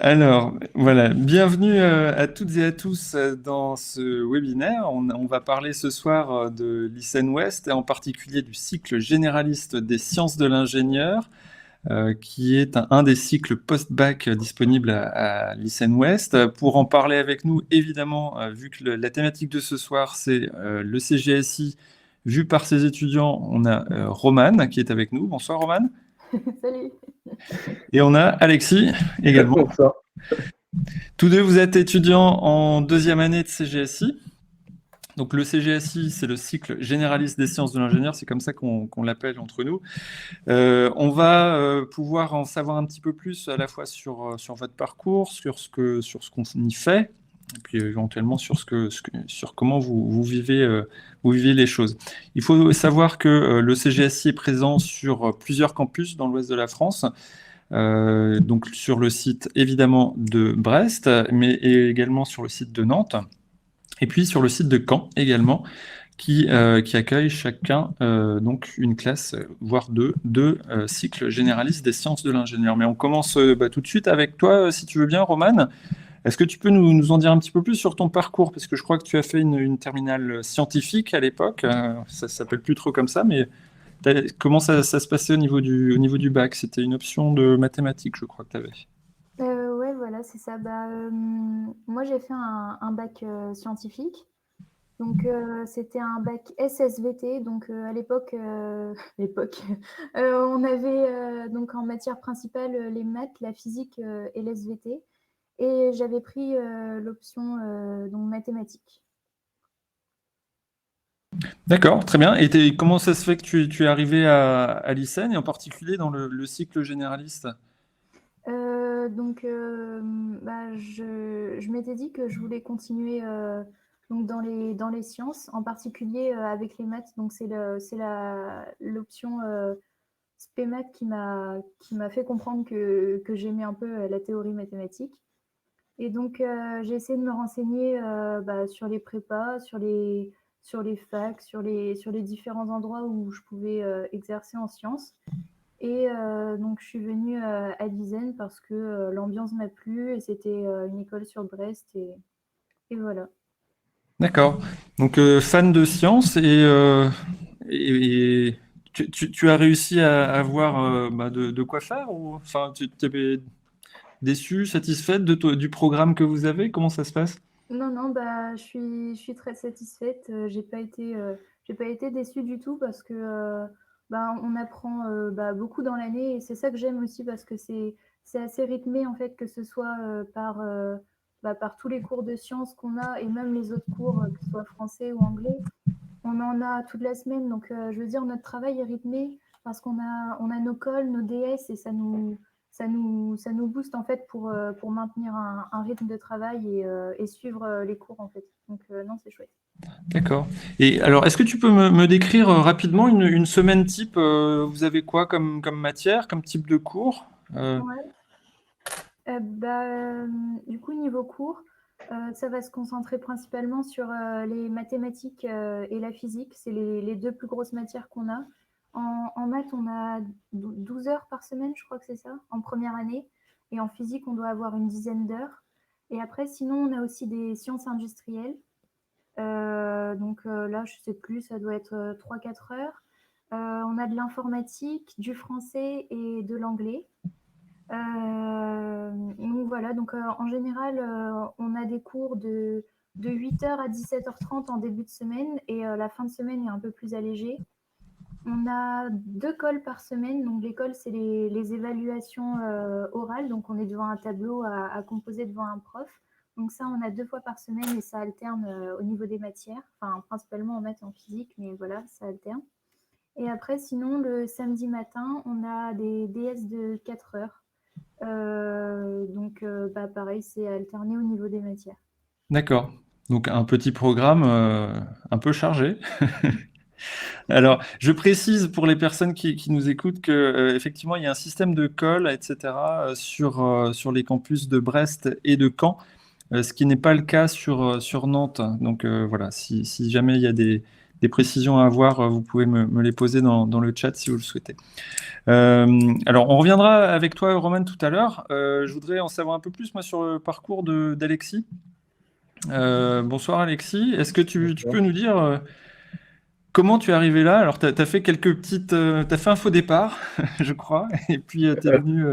Alors, voilà, bienvenue à toutes et à tous dans ce webinaire. On va parler ce soir de l'ICEN Ouest et en particulier du cycle généraliste des sciences de l'ingénieur, qui est un des cycles post-bac disponibles à l'ICEN Ouest. Pour en parler avec nous, évidemment, vu que la thématique de ce soir, c'est le CGSI vu par ses étudiants, on a Romane qui est avec nous. Bonsoir Romane. Salut. Et on a Alexis également. Bonsoir. Tous deux, vous êtes étudiants en deuxième année de CGSI. Donc le CGSI, c'est le cycle généraliste des sciences de l'ingénieur, c'est comme ça qu'on l'appelle entre nous. On va pouvoir en savoir un petit peu plus à la fois sur votre parcours, sur ce qu'on y fait, et puis éventuellement sur comment vous vivez les choses. Il faut savoir que le CGSI est présent sur plusieurs campus dans l'ouest de la France. Donc sur le site évidemment de Brest, mais également sur le site de Nantes, et puis sur le site de Caen également, qui accueille chacun donc une classe, voire deux cycles généralistes des sciences de l'ingénieur. Mais on commence tout de suite avec toi, si tu veux bien, Romane. Est-ce que tu peux nous en dire un petit peu plus sur ton parcours? Parce que je crois que tu as fait une terminale scientifique à l'époque, ça ne s'appelle plus trop comme ça, mais comment ça se passait au niveau du bac? C'était une option de mathématiques, je crois que tu avais. Ouais, voilà, c'est ça. Moi, j'ai fait un bac scientifique. Donc, c'était un bac SSVT. Donc, à l'époque, on avait donc en matière principale les maths, la physique et l'SVT. Et j'avais pris l'option donc mathématiques. D'accord, très bien. Et comment ça se fait que tu es arrivé à l'ICEN et en particulier dans le cycle généraliste? Je m'étais dit que je voulais continuer donc dans les sciences, en particulier avec les maths. Donc, l'option SPEMAT qui m'a fait comprendre que j'aimais un peu la théorie mathématique. Et donc, j'ai essayé de me renseigner sur les prépas, sur les facs, sur les différents endroits où je pouvais exercer en sciences. Et donc, je suis venue à l'ISEN parce que l'ambiance m'a plu et c'était une école sur Brest. Et voilà. D'accord. Donc, fan de sciences et tu as réussi à avoir de quoi faire ou enfin tu étais déçu, satisfaite du programme que vous avez? Comment ça se passe? Non, non, je suis très satisfaite. J'ai pas été déçue du tout parce que on apprend beaucoup dans l'année et c'est ça que j'aime aussi parce que c'est assez rythmé en fait, que ce soit par tous les cours de sciences qu'on a et même les autres cours, que ce soit français ou anglais. On en a toute la semaine, donc je veux dire, notre travail est rythmé parce on a nos calls, nos DS et ça nous booste en fait pour maintenir un rythme de travail et suivre les cours en fait. Donc non, c'est chouette. D'accord. Et alors, est-ce que tu peux me décrire rapidement une semaine type? Vous avez quoi comme matière, comme type de cours? Ouais. Du coup, niveau cours, ça va se concentrer principalement sur les mathématiques et la physique. C'est les deux plus grosses matières qu'on a. En maths, on a 12 heures par semaine, je crois que c'est ça, en première année. Et en physique, on doit avoir une dizaine d'heures. Et après, sinon, on a aussi des sciences industrielles. Là, je ne sais plus, ça doit être 3-4 heures. On a de l'informatique, du français et de l'anglais. Donc voilà, donc en général, on a des cours de 8 heures à 17h30 en début de semaine et la fin de semaine est un peu plus allégée. On a 2 calls par semaine. Donc l'école, c'est les évaluations orales. Donc on est devant un tableau à composer devant un prof. Donc ça, on a 2 fois par semaine et ça alterne au niveau des matières. Enfin, principalement en maths et en physique, mais voilà, ça alterne. Et après, sinon, le samedi matin, on a des DS de 4 heures. Pareil, c'est alterné au niveau des matières. D'accord. Donc, un petit programme un peu chargé. Alors, je précise pour les personnes qui nous écoutent que effectivement, il y a un système de call, etc., sur les campus de Brest et de Caen, ce qui n'est pas le cas sur Nantes. Donc voilà, si jamais il y a des précisions à avoir, vous pouvez me les poser dans le chat si vous le souhaitez. Alors, on reviendra avec toi, Roman, tout à l'heure. Je voudrais en savoir un peu plus, moi, sur le parcours d'Alexis. Bonsoir, Alexis. Est-ce que tu peux nous dire comment tu es arrivé là? Alors, tu as fait quelques petites... tu as fait un faux départ, je crois, et puis tu es venu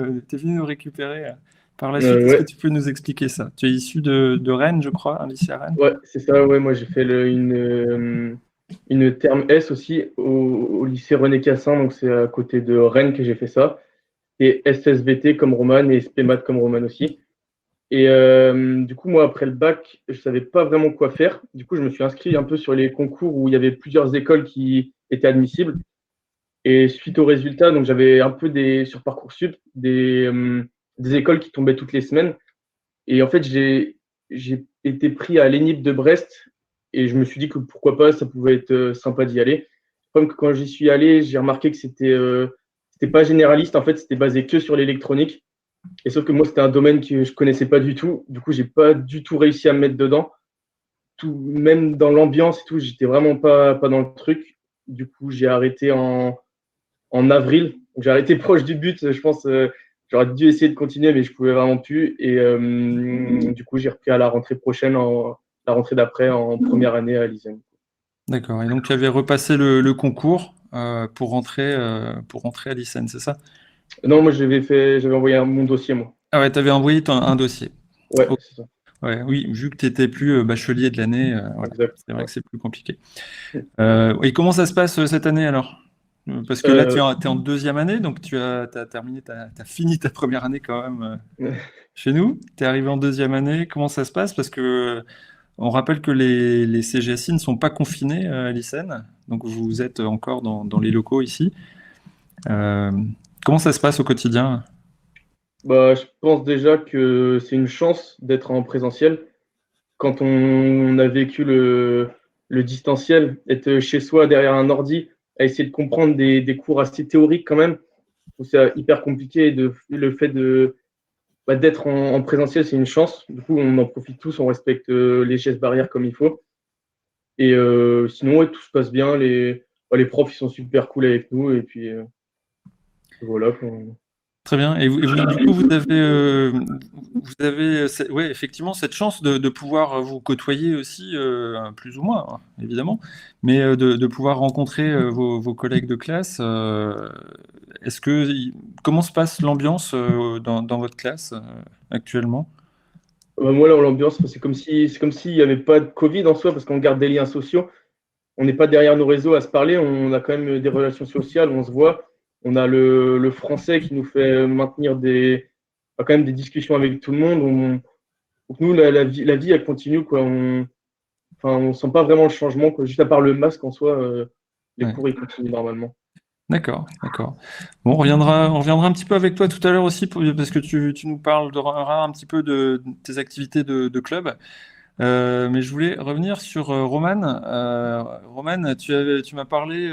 nous récupérer par la suite. Est-ce que Ouais. tu peux nous expliquer ça? Tu es issu de Rennes, je crois, un lycée à Rennes? Ouais, c'est ça. Ouais, moi, j'ai fait une terme S aussi au lycée René Cassin. Donc, c'est à côté de Rennes que j'ai fait ça. Et SSVT comme Roman et SPMAT comme Roman aussi. Et du coup, moi, après le bac, je savais pas vraiment quoi faire. Du coup, je me suis inscrit un peu sur les concours où il y avait plusieurs écoles qui étaient admissibles. Et suite aux résultats, donc j'avais un peu sur Parcoursup des écoles qui tombaient toutes les semaines. Et en fait, j'ai été pris à l'ENIP de Brest et je me suis dit que pourquoi pas, ça pouvait être sympa d'y aller. Comme que quand j'y suis allé, j'ai remarqué que c'était pas généraliste. En fait, c'était basé que sur l'électronique. Et sauf que moi, c'était un domaine que je connaissais pas du tout. Du coup, j'ai pas du tout réussi à me mettre dedans. Même dans l'ambiance et tout, j'étais vraiment pas dans le truc. Du coup, j'ai arrêté en avril. Donc, j'ai arrêté proche du but. Je pense j'aurais dû essayer de continuer, mais je pouvais vraiment plus. Et du coup, j'ai repris à la rentrée prochaine, la rentrée d'après, en première année à l'ISEM. D'accord. Et donc, tu avais repassé le concours pour rentrer à l'ICEN, c'est ça? Non, moi, j'avais envoyé mon dossier, moi. Ah ouais, tu avais envoyé un dossier. Ouais, Ok. c'est ça. Ouais, oui, vu que tu n'étais plus bachelier de l'année, voilà, Exact. c'est vrai Ouais. que c'est plus compliqué. Et comment ça se passe cette année alors? Parce que là, tu es en deuxième année, donc tu as terminé, t'as fini ta première année quand même chez nous. Tu es arrivé en deuxième année. Comment ça se passe? Parce que on rappelle que les CGSI ne sont pas confinés à l'ICEN, donc vous êtes encore dans les locaux ici. Euh, Comment ça se passe au quotidien? Bah, je pense déjà que c'est une chance d'être en présentiel. Quand on a vécu le distanciel, être chez soi derrière un ordi, à essayer de comprendre des cours assez théoriques quand même, où c'est hyper compliqué. Le fait d'être en présentiel, c'est une chance. Du coup, on en profite tous, on respecte les gestes barrières comme il faut. Et sinon, ouais, tout se passe bien. Les profs, ils sont super cool avec nous. Et puis, voilà. Très bien. Et du coup, vous avez ouais, effectivement cette chance de pouvoir vous côtoyer aussi, plus ou moins, hein, évidemment, mais de pouvoir rencontrer vos collègues de classe. Comment se passe l'ambiance dans votre classe actuellement? Moi, là, l'ambiance, c'est comme s'il n'y avait pas de Covid en soi, parce qu'on garde des liens sociaux. On n'est pas derrière nos réseaux à se parler, on a quand même des relations sociales, on se voit. On a le français qui nous fait maintenir quand même des discussions avec tout le monde. Donc nous, la vie, elle continue, quoi. On sent pas vraiment le changement, quoi. Juste à part le masque en soi, les Ouais. cours, ils continuent normalement. D'accord, d'accord. Bon, on reviendra un petit peu avec toi tout à l'heure aussi, parce que tu nous parleras un petit peu de tes activités de club. Mais je voulais revenir sur Roman. Roman, tu m'as parlé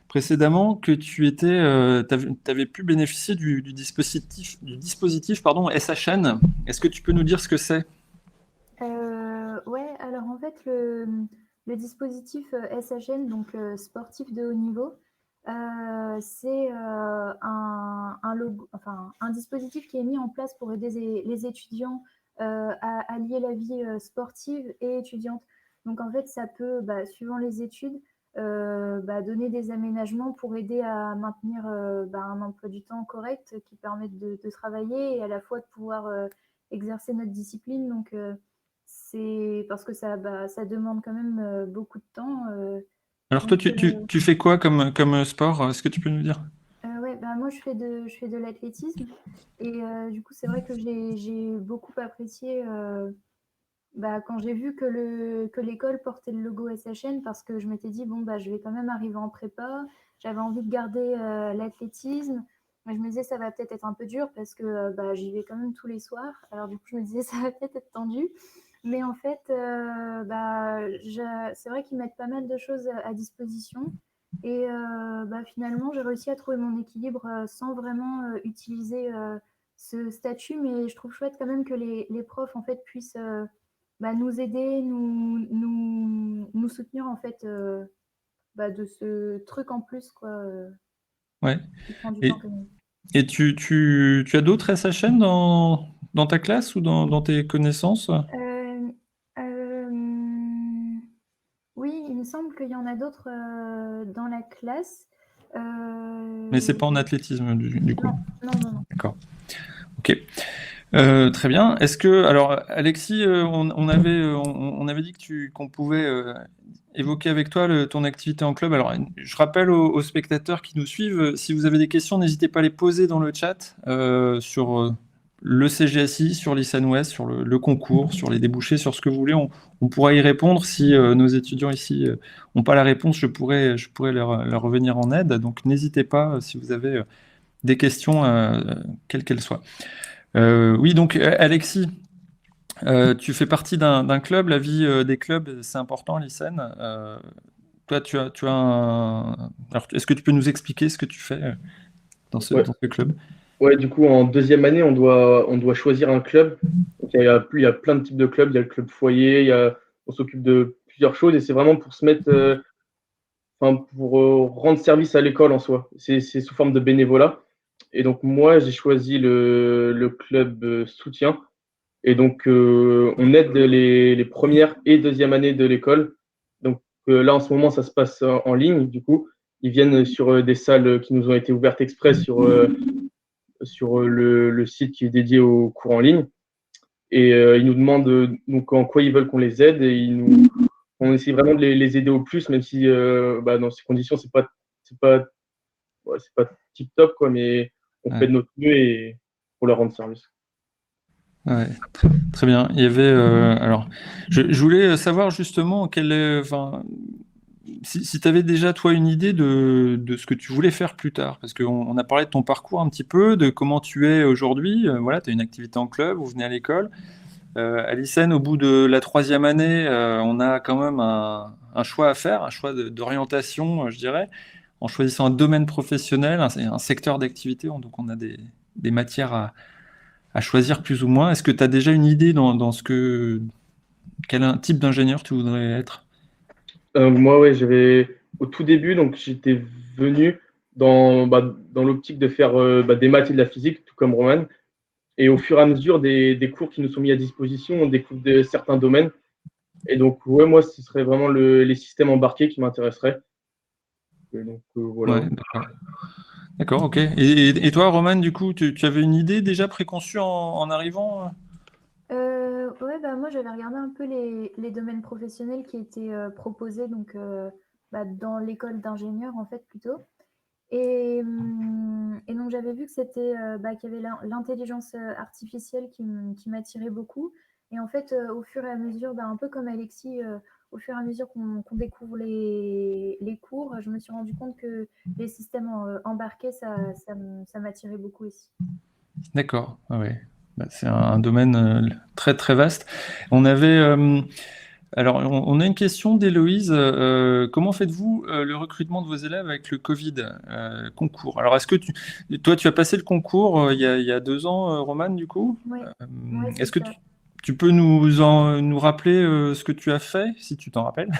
précédemment que t'avais pu bénéficier du dispositif pardon, SHN. Est-ce que tu peux nous dire ce que c'est? Ouais, alors en fait, le dispositif SHN, donc sportif de haut niveau, c'est un dispositif qui est mis en place pour aider les étudiants à lier la vie sportive et étudiante. Donc en fait, ça peut, suivant les études, donner des aménagements pour aider à maintenir un emploi du temps correct qui permette de travailler et à la fois de pouvoir exercer notre discipline. Donc, c'est parce que ça demande quand même beaucoup de temps. Alors toi, Donc, tu fais quoi comme sport? Est-ce que tu peux nous dire? ouais, moi je fais de l'athlétisme et du coup c'est vrai que j'ai beaucoup apprécié quand j'ai vu que l'école portait le logo SHN parce que je m'étais dit bon je vais quand même arriver en prépa, j'avais envie de garder l'athlétisme, mais je me disais ça va peut-être être un peu dur parce que j'y vais quand même tous les soirs, alors du coup je me disais ça va peut-être être tendu, mais en fait c'est vrai qu'ils mettent pas mal de choses à disposition et finalement j'ai réussi à trouver mon équilibre sans vraiment utiliser ce statut, mais je trouve chouette quand même que les profs en fait puissent nous aider, nous soutenir en fait de ce truc en plus, quoi, Ouais. qui prend du Et, temps quand même. et tu as d'autres SHM dans ta classe ou dans tes connaissances? Euh, euh, oui, il me semble qu'il y en a d'autres dans la classe. Mais c'est Euh, pas en athlétisme du coup. non, non, non, non. D'accord. Ok. Très bien. Alors Alexis, on avait dit qu'on pouvait évoquer avec toi ton activité en club. Alors je rappelle aux spectateurs qui nous suivent, si vous avez des questions, n'hésitez pas à les poser dans le chat sur le CGSI, sur l'ISAN Ouest, sur le concours, sur les débouchés, sur ce que vous voulez. On pourra y répondre. Si nos étudiants ici n'ont pas la réponse, je pourrais leur revenir en aide. Donc n'hésitez pas si vous avez des questions, quelles qu'elles soient. Oui, donc Alexis, tu fais partie d'un club. La vie des clubs, c'est important à l'ISEN. Toi, tu as un... Alors, est-ce que tu peux nous expliquer ce que tu fais Ouais. dans ce club? Ouais, du coup, en deuxième année, on doit choisir un club. Donc, il y a plein de types de clubs. Il y a le club foyer, on s'occupe de plusieurs choses et c'est vraiment pour se mettre, pour rendre service à l'école en soi. C'est sous forme de bénévolat. Et donc, moi, j'ai choisi le club soutien. Et donc, on aide les premières et deuxième années de l'école. Donc, là, en ce moment, ça se passe en ligne. Du coup, ils viennent sur des salles qui nous ont été ouvertes exprès sur le site qui est dédié aux cours en ligne. Et ils nous demandent donc en quoi ils veulent qu'on les aide. Et on essaie vraiment de les aider au plus, même si dans ces conditions, c'est pas, c'est pas tip top, quoi, mais on fait Ouais. de notre mieux et pour leur rendre service. Ouais, très bien. Il y avait alors, je voulais savoir justement enfin, si tu avais déjà toi une idée de ce que tu voulais faire plus tard, parce qu'on a parlé de ton parcours un petit peu, de comment tu es aujourd'hui. Voilà, tu as une activité en club, vous venez à l'école. À l'ISEN, au bout de la troisième année, on a quand même un choix à faire, un choix d'orientation, je dirais, en choisissant un domaine professionnel, un secteur d'activité. Donc on a des matières à choisir plus ou moins. Est-ce que tu as déjà une idée dans quel type d'ingénieur tu voudrais être? Moi, ouais, au tout début, donc j'étais venu dans l'optique de faire des maths et de la physique, tout comme Roman. Et au fur et à mesure des cours qui nous sont mis à disposition, on découvre certains domaines. Et donc, ouais, moi, ce serait vraiment les systèmes embarqués qui m'intéresseraient. Et donc, voilà. Ouais, d'accord. D'accord, ok. Et toi, Roman, du coup, tu avais une idée déjà préconçue en arrivant? Ouais, moi j'avais regardé un peu les domaines professionnels qui étaient proposés donc, dans l'école d'ingénieur en fait plutôt. Et donc j'avais vu que c'était qu'il y avait l'intelligence artificielle qui m'attirait beaucoup. Et en fait, au fur et à mesure, un peu comme Alexis, au fur et à mesure qu'on découvre les cours, je me suis rendu compte que les systèmes embarqués, ça m'attirait beaucoup aussi. D'accord, ah ouais. Bah, c'est un domaine très très vaste. On avait, alors, on a une question d'Héloïse. Comment faites-vous le recrutement de vos élèves avec le Covid concours? Alors, toi, tu as passé le concours il y a 2 ans, Romane, du coup? Oui, Euh, ouais, c'est est-ce que ça. tu peux nous rappeler ce que tu as fait, si tu t'en rappelles?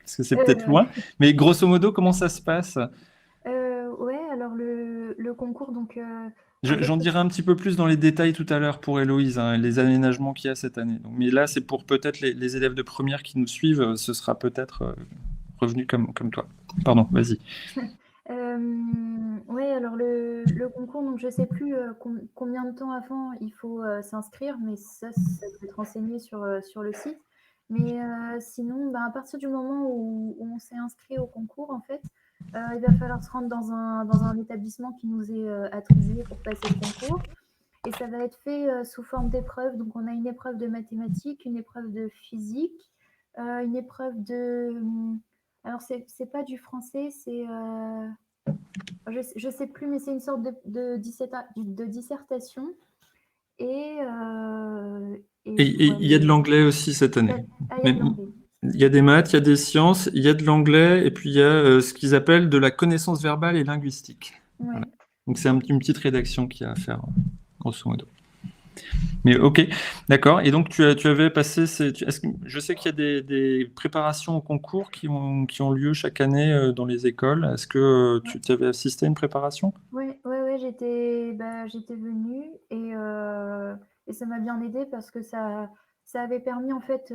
Parce que c'est peut-être Euh, loin. Mais grosso modo, comment ça se passe? ouais, alors le concours, donc, j'ai J'en fait. dirai un petit peu plus dans les détails tout à l'heure pour Héloïse, hein, les aménagements qu'il y a cette année. Mais là, c'est pour peut-être les élèves de première qui nous suivent, ce sera peut-être revenu comme toi. Pardon, vas-y. Ouais, alors le concours, donc je sais plus combien de temps avant il faut s'inscrire, mais ça peut être renseigné sur le site. Mais sinon, à partir du moment où on s'est inscrit au concours, en fait, il va falloir se rendre dans un établissement qui nous est attribué pour passer le concours. Et ça va être fait sous forme d'épreuves. Donc, on a une épreuve de mathématiques, une épreuve de physique, une épreuve de. Alors, c'est pas du français, c'est. Je sais plus, mais c'est une sorte de dissertation. Et, Et ouais, il y a de l'anglais aussi cette année. il y a Mais de l'anglais. il y a des maths, il y a des sciences, il y a de l'anglais, et puis il y a ce qu'ils appellent de la connaissance verbale et linguistique. Voilà. Ouais. Donc c'est une petite rédaction qu'il y a à faire, grosso modo. Mais ok, d'accord. Et donc tu avais passé, je sais qu'il y a des préparations au concours qui ont lieu chaque année dans les écoles. Est-ce que tu avais assisté à une préparation? Ouais, j'étais venue et ça m'a bien aidé parce que ça avait permis en fait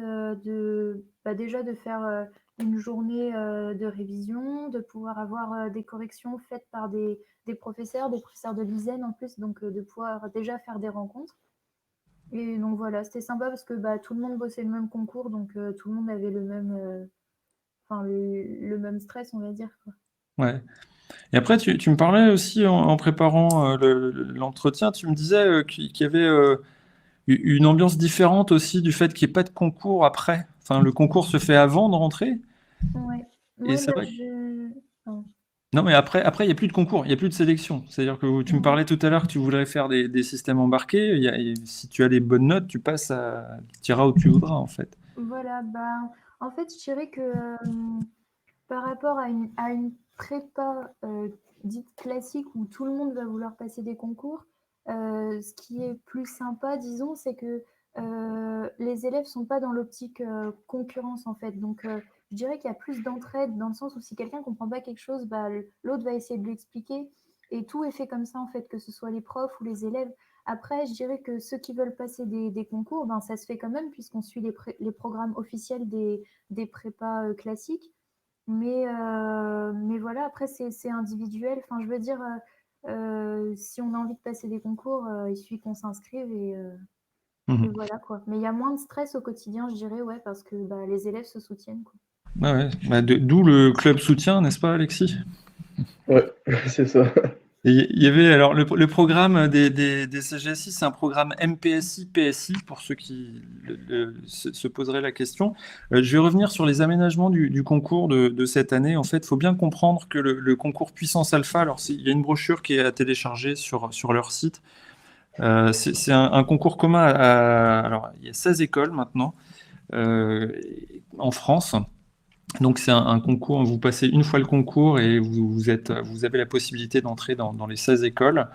déjà de faire une journée de révision, de pouvoir avoir des corrections faites par des professeurs de l'ISEN en plus, donc de pouvoir déjà faire des rencontres. Et donc voilà, c'était sympa parce que tout le monde bossait le même concours, donc tout le monde avait le même stress, on va dire, quoi. Ouais. Et après, tu me parlais aussi en préparant l'entretien, tu me disais qu'il y avait une ambiance différente aussi du fait qu'il n'y ait pas de concours après. Enfin, le concours se fait avant de rentrer. Ouais, Et ouais, c'est vrai. Pardon. Non, mais après, il n'y a plus de concours, il n'y a plus de sélection. C'est-à-dire que tu me parlais tout à l'heure que tu voudrais faire des systèmes embarqués. Si tu as les bonnes notes, tu iras où tu voudras, en fait. Voilà, en fait, je dirais que par rapport à une prépa dite classique où tout le monde va vouloir passer des concours, ce qui est plus sympa, disons, c'est que les élèves sont pas dans l'optique concurrence, en fait. Donc, je dirais qu'il y a plus d'entraide dans le sens où si quelqu'un comprend pas quelque chose, l'autre va essayer de lui expliquer. Et tout est fait comme ça, en fait, que ce soit les profs ou les élèves. Après, je dirais que ceux qui veulent passer des concours, ça se fait quand même, puisqu'on suit les programmes officiels des prépas classiques. Mais voilà, après, c'est individuel. Enfin, je veux dire, si on a envie de passer des concours, il suffit qu'on s'inscrive et voilà, quoi. Mais il y a moins de stress au quotidien, je dirais, ouais, parce que les élèves se soutiennent, quoi. Ah ouais. D'où le club soutien, n'est-ce pas, Alexis? Ouais, c'est ça. Et il y avait alors le programme des CGSI, c'est un programme MPSI, PSI, pour ceux qui se poseraient la question. Je vais revenir sur les aménagements du concours de cette année. En fait, il faut bien comprendre que le concours Puissance Alpha, alors il y a une brochure qui est à télécharger sur leur site. C'est un concours commun alors il y a 16 écoles maintenant en France. Donc c'est un concours, vous passez une fois le concours et vous avez la possibilité d'entrer dans les 16 écoles.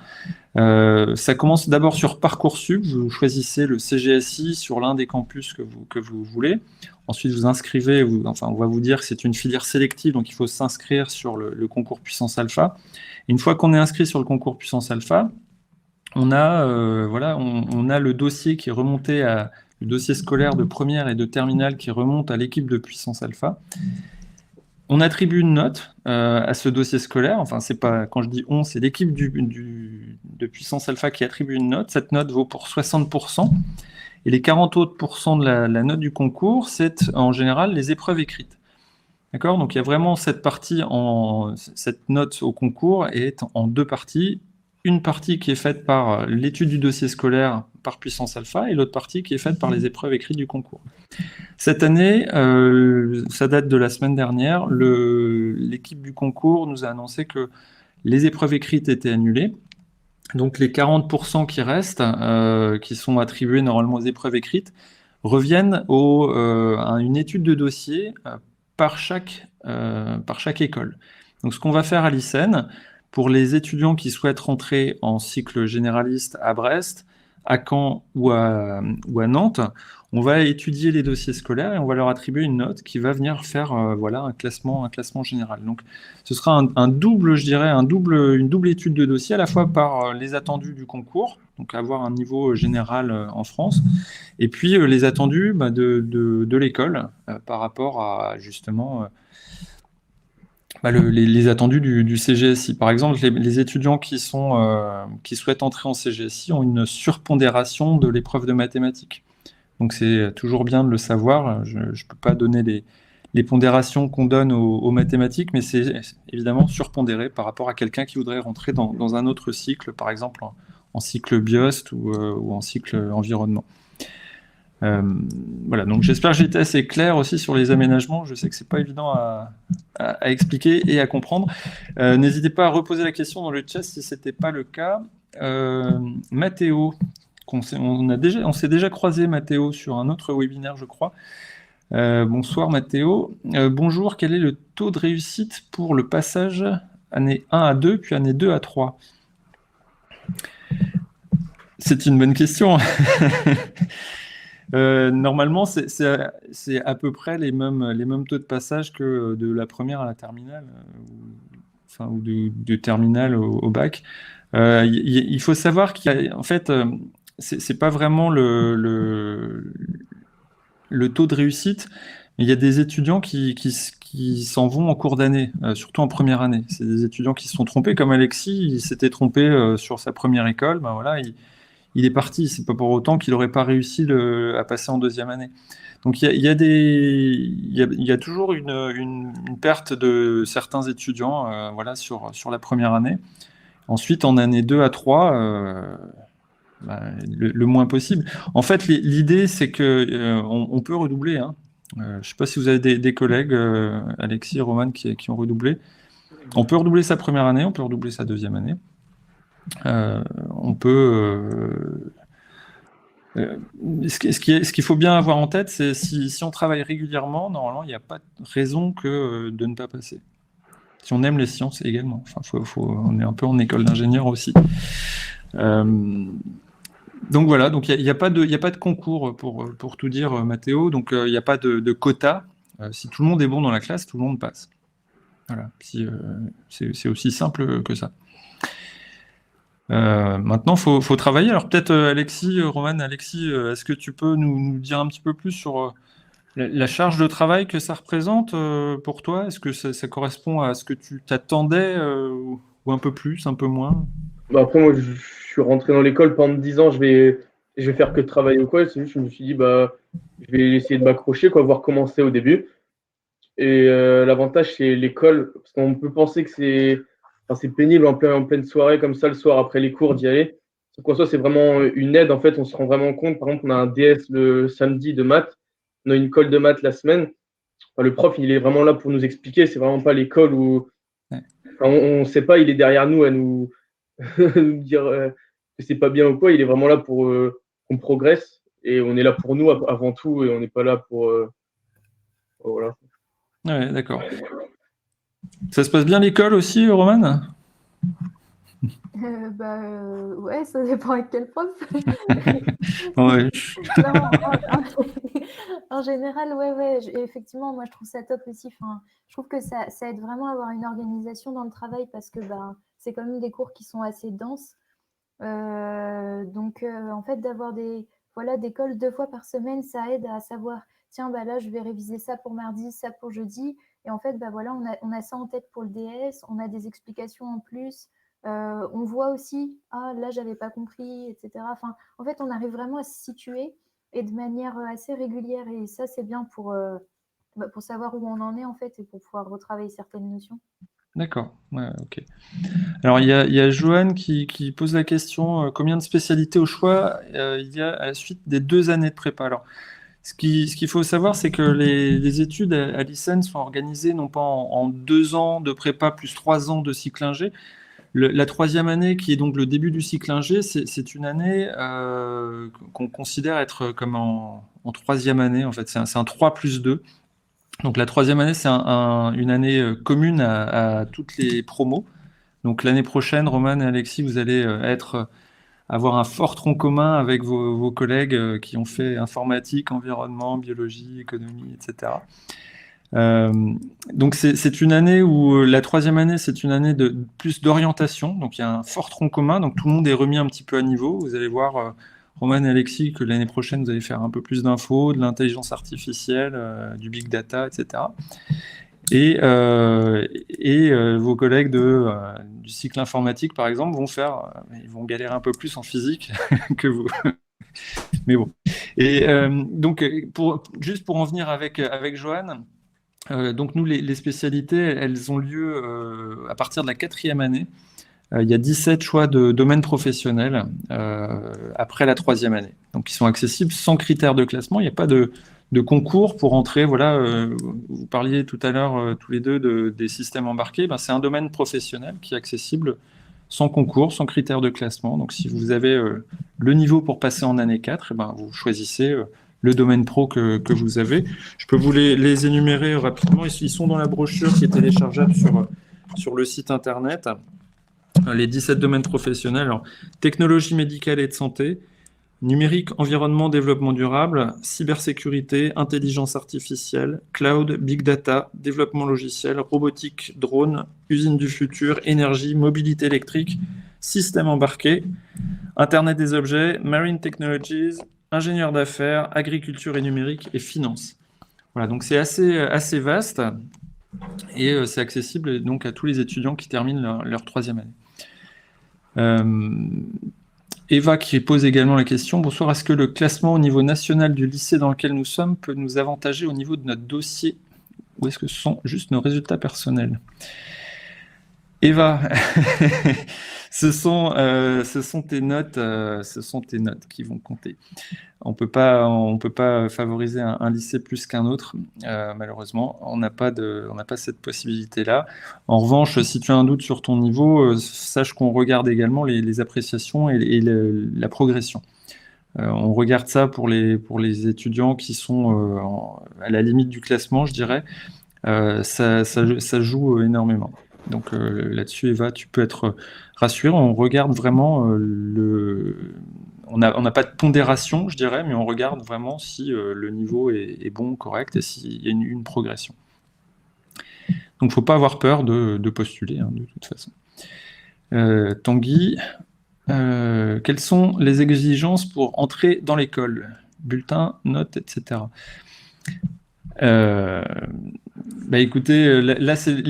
Ça commence d'abord sur Parcoursup, vous choisissez le CGSI sur l'un des campus que vous voulez. Ensuite vous inscrivez, on va vous dire que c'est une filière sélective, donc il faut s'inscrire sur le concours Puissance Alpha. Et une fois qu'on est inscrit sur le concours Puissance Alpha, on a le dossier qui est remonté le dossier scolaire de première et de terminale qui remonte à l'équipe de Puissance Alpha. On attribue une note à ce dossier scolaire. Enfin, c'est pas, quand je dis on, c'est l'équipe de Puissance Alpha qui attribue une note. Cette note vaut pour 60%. Et les 40 autres pourcents de la note du concours, c'est en général les épreuves écrites. D'accord? Donc il y a vraiment cette note au concours est en deux parties. Une partie qui est faite par l'étude du dossier scolaire par Puissance Alpha et l'autre partie qui est faite par les épreuves écrites du concours. Cette année, ça date de la semaine dernière, l'équipe du concours nous a annoncé que les épreuves écrites étaient annulées. Donc les 40% qui restent, qui sont attribués normalement aux épreuves écrites, reviennent à une étude de dossier par chaque école. Donc ce qu'on va faire à l'ISEN, pour les étudiants qui souhaitent rentrer en cycle généraliste à Brest, à Caen ou à Nantes, on va étudier les dossiers scolaires et on va leur attribuer une note qui va venir faire un classement général. Donc ce sera une double étude de dossier, à la fois par les attendus du concours, donc avoir un niveau général en France, et puis les attendus de l'école par rapport à justement les attendus du CGSI. Par exemple, les étudiants qui souhaitent entrer en CGSI ont une surpondération de l'épreuve de mathématiques. Donc c'est toujours bien de le savoir. Je ne peux pas donner les pondérations qu'on donne aux mathématiques, mais c'est évidemment surpondéré par rapport à quelqu'un qui voudrait rentrer dans un autre cycle, par exemple en cycle BIOST ou en cycle environnement. Voilà, donc j'espère que j'ai été assez clair aussi sur les aménagements. Je sais que c'est pas évident à expliquer et à comprendre. N'hésitez pas à reposer la question dans le chat si c'était pas le cas. Mathéo, on s'est déjà croisé, Mathéo, sur un autre webinaire, je crois. Bonsoir Mathéo. Bonjour, quel est le taux de réussite pour le passage année 1 à 2, puis année 2 à 3? C'est une bonne question. Normalement, c'est à peu près les mêmes taux de passage que de la première à la terminale, ou de terminale au bac. Il faut savoir en fait, c'est pas vraiment le taux de réussite, mais il y a des étudiants qui s'en vont en cours d'année, surtout en première année. C'est des étudiants qui se sont trompés, comme Alexis, il s'était trompé sur sa première école, ben voilà, il est parti. C'est pas pour autant qu'il n'aurait pas réussi à passer en deuxième année. Donc il y a toujours une perte de certains étudiants, voilà, sur la première année. Ensuite, en année 2 à 3, le moins possible. En fait, l'idée, c'est que on peut redoubler, hein. Je ne sais pas si vous avez des collègues, Alexis et Roman, qui ont redoublé. On peut redoubler sa première année, on peut redoubler sa deuxième année. On peut. Ce qu'il faut bien avoir en tête, c'est si on travaille régulièrement, normalement, il n'y a pas de raison que de ne pas passer. Si on aime les sciences également. Enfin, on est un peu en école d'ingénieur aussi. Donc voilà, donc il n'y a pas de concours pour tout dire, Mathéo. Donc il n'y a pas de quota. Si tout le monde est bon dans la classe, tout le monde passe. Voilà, c'est aussi simple que ça. Maintenant, faut travailler. Alors peut-être Alexis, Roman, Alexis, est-ce que tu peux nous dire un petit peu plus sur la charge de travail que ça représente pour toi? Est-ce que ça correspond à ce que tu t'attendais ou un peu plus, un peu moins? Après, moi, je suis rentré dans l'école pendant 10 ans, je vais faire que de travailler ou quoi. C'est juste, je me suis dit, je vais essayer de m'accrocher, quoi, voir comment c'est au début. Et l'avantage, c'est l'école, parce qu'on peut penser que c'est pénible en pleine soirée, comme ça, le soir après les cours, d'y aller. Donc, en soi, c'est vraiment une aide. En fait, on se rend vraiment compte. Par exemple, on a un DS le samedi de maths, on a une colle de maths la semaine. Enfin, le prof, il est vraiment là pour nous expliquer. C'est vraiment pas l'école où on ne sait pas, il est derrière nous à nous dire que c'est pas bien ou quoi. Il est vraiment là pour qu'on progresse. Et on est là pour nous avant tout. Et on n'est pas là pour. Voilà. Ouais, d'accord. Ça se passe bien l'école aussi, Roman? Ouais, ça dépend avec quel prof. Ouais. En général, ouais, effectivement, moi je trouve ça top aussi. Enfin, je trouve que ça aide vraiment à avoir une organisation dans le travail parce que c'est quand même des cours qui sont assez denses. Donc, en fait, d'avoir des cols 2 fois par semaine, ça aide à savoir, tiens, là, je vais réviser ça pour mardi, ça pour jeudi. Et en fait, on a ça en tête pour le DS, on a des explications en plus. On voit aussi, là, j'avais pas compris, etc. Enfin, en fait, on arrive vraiment à se situer et de manière assez régulière. Et ça, c'est bien pour savoir où on en est, en fait, et pour pouvoir retravailler certaines notions. D'accord, ouais, ok. Alors, il y a Joanne qui pose la question, combien de spécialités au choix il y a à la suite des 2 années de prépa? Alors, ce qu'il faut savoir, c'est que les études à l'ICEN sont organisées non pas en 2 ans de prépa plus 3 ans de cycle ingé. La 3e année, qui est donc le début du cycle ingé, c'est une année qu'on considère être comme en 3e année. En fait, c'est un 3+2. Donc la 3e année, c'est une année commune à toutes les promos. Donc l'année prochaine, Roman et Alexis, vous allez avoir un fort tronc commun avec vos collègues qui ont fait informatique, environnement, biologie, économie, etc. Donc c'est une année où la 3e année, c'est une année de plus d'orientation. Donc il y a un fort tronc commun. Donc tout le monde est remis un petit peu à niveau. Vous allez voir, Roman et Alexis, que l'année prochaine, vous allez faire un peu plus d'infos, de l'intelligence artificielle, du big data, etc. Et vos collègues du cycle informatique, par exemple, ils vont galérer un peu plus en physique que vous. Mais bon. Et donc, juste pour en venir avec Joanne, donc nous, les spécialités, elles ont lieu à partir de la 4e année. Il y a 17 choix de domaines professionnels après la 3e année. Donc, ils sont accessibles sans critères de classement. Il n'y a pas de concours pour entrer. Voilà, vous parliez tout à l'heure tous les deux des systèmes embarqués. C'est un domaine professionnel qui est accessible sans concours, sans critères de classement. Donc, si vous avez le niveau pour passer en année 4, vous choisissez le domaine pro que vous avez. Je peux vous les énumérer rapidement. Ils sont dans la brochure qui est téléchargeable sur le site internet. les 17 domaines professionnels. Alors, technologie médicale et de santé, numérique, environnement, développement durable, cybersécurité, intelligence artificielle, cloud, big data, développement logiciel, robotique, drone, usine du futur, énergie, mobilité électrique, système embarqué, Internet des objets, marine technologies, ingénieur d'affaires, agriculture et numérique et finance. Voilà, donc c'est assez vaste et c'est accessible donc à tous les étudiants qui terminent leur troisième année. Eva qui pose également la question, bonsoir, est-ce que le classement au niveau national du lycée dans lequel nous sommes peut nous avantager au niveau de notre dossier ou est-ce que ce sont juste nos résultats personnels? Eva, ce sont tes notes qui vont compter. On peut pas favoriser un lycée plus qu'un autre, malheureusement. On n'a pas cette possibilité-là. En revanche, si tu as un doute sur ton niveau, sache qu'on regarde également les appréciations et la progression. On regarde ça pour les étudiants qui sont à la limite du classement, je dirais. Ça joue énormément. Donc là-dessus, Eva, tu peux être rassurée. On regarde vraiment on n'a pas de pondération, je dirais, mais on regarde vraiment si le niveau est bon, correct, et s'il y a une progression. Donc, il ne faut pas avoir peur de postuler, de toute façon. Tanguy, quelles sont les exigences pour entrer dans l'école? Bulletin, notes, etc. Écoutez, là c'est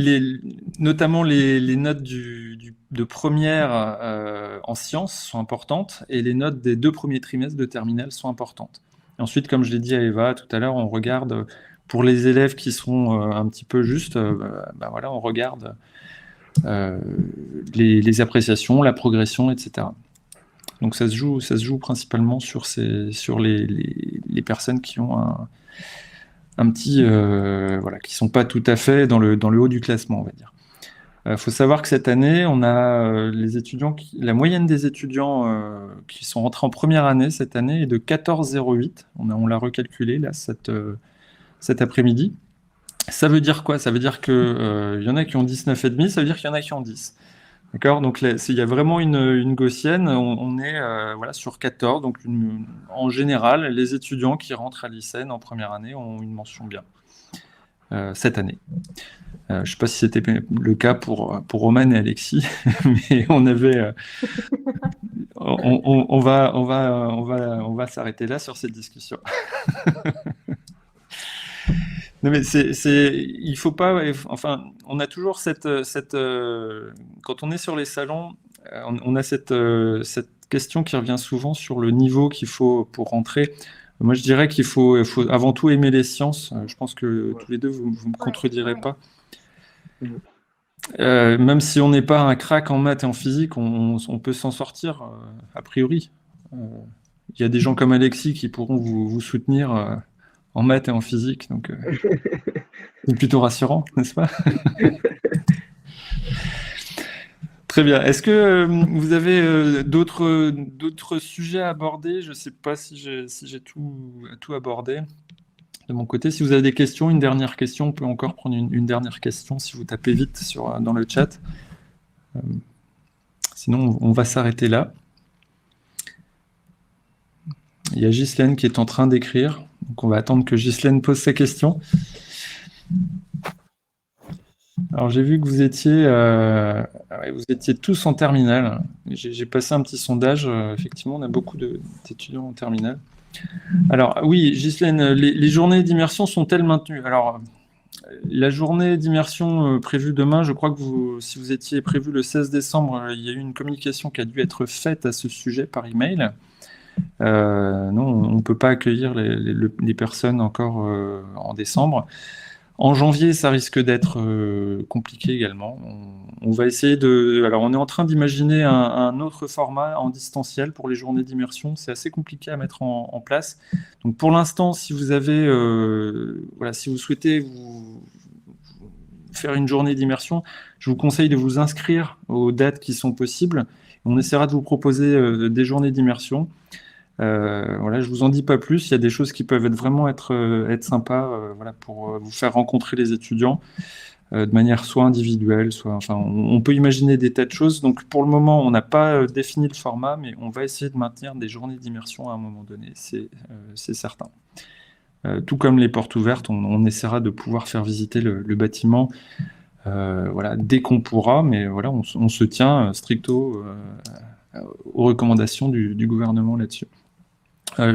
notamment les notes de première en sciences sont importantes et les notes des 2 premiers trimestres de terminale sont importantes. Et ensuite, comme je l'ai dit à Eva tout à l'heure, on regarde pour les élèves qui sont un petit peu justes, voilà, on regarde les appréciations, la progression, etc. Donc ça se joue principalement sur les personnes qui ont un petit, qui sont pas tout à fait dans le haut du classement, on va dire. Faut savoir que cette année, on a les étudiants, la moyenne des étudiants qui sont rentrés en première année cette année est de 14,08. On l'a recalculé là cet après-midi. Ça veut dire quoi? Ça veut dire que y en a qui ont 19,5, ça veut dire qu'il y en a qui ont 10. D'accord? Donc il y a vraiment une gaussienne, on est sur 14, donc en général, les étudiants qui rentrent à l'ICN en première année ont une mention bien cette année. Je ne sais pas si c'était le cas pour Roman et Alexis, mais on avait... on va s'arrêter là sur cette discussion. Non mais il faut pas, enfin, on a toujours quand on est sur les salons, on a cette question qui revient souvent sur le niveau qu'il faut pour rentrer. Moi, je dirais qu'il faut avant tout aimer les sciences. Je pense que tous les deux, vous me contredirez pas. Même si on n'est pas un crack en maths et en physique, on peut s'en sortir, a priori. Il y a des gens comme Alexis qui pourront vous soutenir en maths et en physique, donc c'est plutôt rassurant, n'est-ce pas? Très bien. Est-ce que vous avez d'autres sujets à aborder? Je ne sais pas si j'ai tout abordé de mon côté. Si vous avez des questions, une dernière question, on peut encore prendre une dernière question si vous tapez vite dans le chat. Sinon, on va s'arrêter là. Il y a Ghislaine qui est en train d'écrire. Donc, on va attendre que Ghislaine pose sa question. Alors, j'ai vu que vous étiez tous en terminale. J'ai passé un petit sondage. Effectivement, on a beaucoup d'étudiants en terminale. Alors, oui, Ghislaine, les journées d'immersion sont-elles maintenues? Alors, la journée d'immersion prévue demain, je crois que si vous étiez prévu le 16 décembre, il y a eu une communication qui a dû être faite à ce sujet par email. Non, on ne peut pas accueillir les personnes encore en décembre. En janvier, ça risque d'être compliqué également. On va essayer Alors, on est en train d'imaginer un autre format en distanciel pour les journées d'immersion. C'est assez compliqué à mettre en place. Donc, pour l'instant, si vous avez, si vous souhaitez faire une journée d'immersion, je vous conseille de vous inscrire aux dates qui sont possibles. On essaiera de vous proposer des journées d'immersion. Je vous en dis pas plus. Il y a des choses qui peuvent vraiment être sympas pour vous faire rencontrer les étudiants. de manière soit individuelle, on peut imaginer des tas de choses. Donc pour le moment, on n'a pas défini le format, mais on va essayer de maintenir des journées d'immersion à un moment donné, c'est certain. Tout comme les portes ouvertes, on essaiera de pouvoir faire visiter le bâtiment dès qu'on pourra, mais voilà, on se tient stricto aux recommandations du gouvernement là-dessus.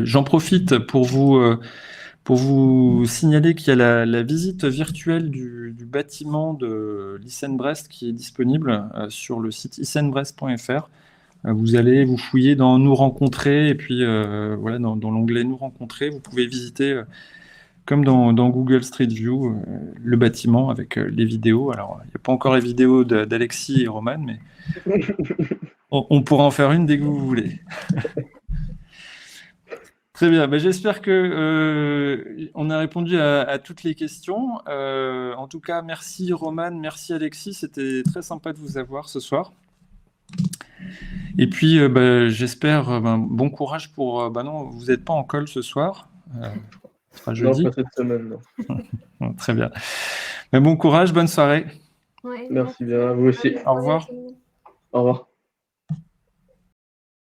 J'en profite pour vous signaler qu'il y a la visite virtuelle du bâtiment de l'ICN-Brest qui est disponible sur le site icnbrest.fr. Vous allez vous fouiller dans Nous rencontrer, et puis dans l'onglet Nous rencontrer, vous pouvez visiter, comme dans Google Street View, le bâtiment avec les vidéos. Alors, il n'y a pas encore les vidéos d'Alexis et Roman, mais on pourra en faire une dès que vous voulez. Très bien, j'espère qu'on a répondu à toutes les questions. En tout cas, merci Roman, merci Alexis, c'était très sympa de vous avoir ce soir. Et puis, j'espère, bon courage pour... non, vous n'êtes pas en call ce soir, ce sera jeudi. Non, pas cette semaine, non. Très bien. Bon courage, bonne soirée. Ouais, Merci bien, vous aussi. Au revoir. Au revoir.